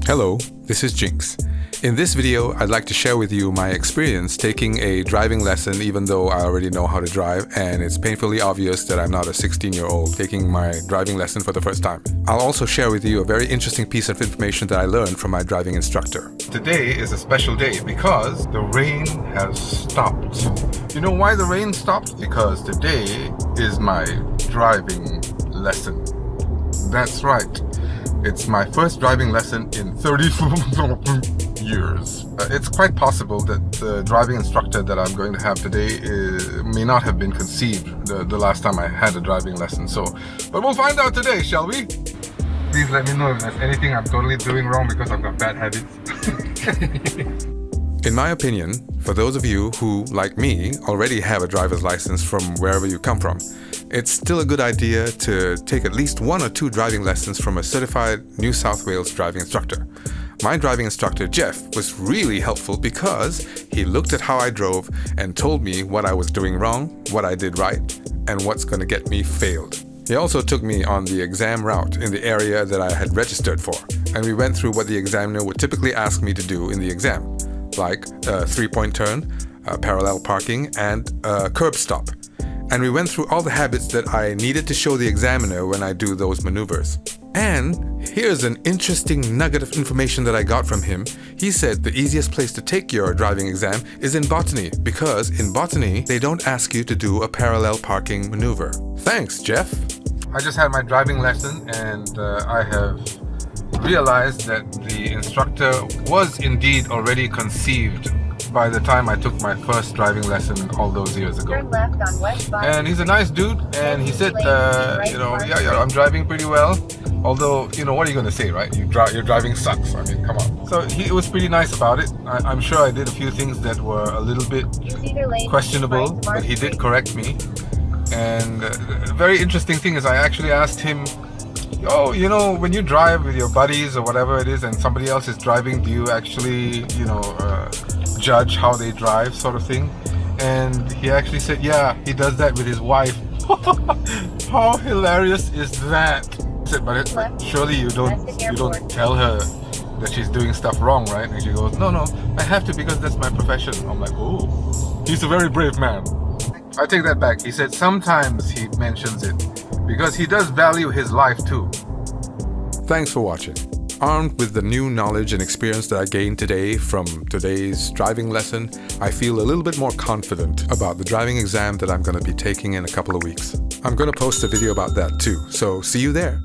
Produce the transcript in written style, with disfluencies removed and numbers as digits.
Hello, this is Jinx. In this video, I'd like to share with you my experience taking a driving lesson even though I already know how to drive, and it's painfully obvious that I'm not a 16-year-old taking my driving lesson for the first time. I'll also share with you a very interesting piece of information that I learned from my driving instructor. Today is a special day because the rain has stopped. You know why the rain stopped? Because today is my driving lesson. That's right. It's my first driving lesson in 34 years. It's quite possible that the driving instructor that I'm going to have today may not have been conceived the last time I had a driving lesson. But we'll find out today, shall we? Please let me know if there's anything I'm totally doing wrong because I've got bad habits. In my opinion, for those of you who, like me, already have a driver's license from wherever you come from, it's still a good idea to take at least 1 or 2 driving lessons from a certified New South Wales driving instructor. My driving instructor, Jeff, was really helpful because he looked at how I drove and told me what I was doing wrong, what I did right, and what's going to get me failed. He also took me on the exam route in the area that I had registered for, and we went through what the examiner would typically ask me to do in the exam, like a 3-point turn, parallel parking, and a curb stop. And we went through all the habits that I needed to show the examiner when I do those maneuvers. And here's an interesting nugget of information that I got from him. He said the easiest place to take your driving exam is in botany, because in botany, they don't ask you to do a parallel parking maneuver. Thanks, Jeff. I just had my driving lesson and I have realized that the instructor was indeed already conceived by the time I took my first driving lesson all those years ago. Turn left on West And he's a nice dude, and he said, yeah, I'm driving pretty well. Although, what are you going to say, right? Your driving sucks. I mean, come on. So he was pretty nice about it. I'm sure I did a few things that were a little bit questionable, but he did correct me. And a very interesting thing is I actually asked him, when you drive with your buddies or whatever it is and somebody else is driving, do you actually, judge how they drive, sort of thing? And he actually said, yeah, he does that with his wife. How hilarious is that? I said, but surely you don't tell her that she's doing stuff wrong, right? And she goes, no, I have to because that's my profession. I'm like, oh, he's a very brave man. I take that back. He said sometimes he mentions it because he does value his life too. Thanks for watching. Armed with the new knowledge and experience that I gained today from today's driving lesson, I feel a little bit more confident about the driving exam that I'm going to be taking in a couple of weeks. I'm going to post a video about that too, so see you there.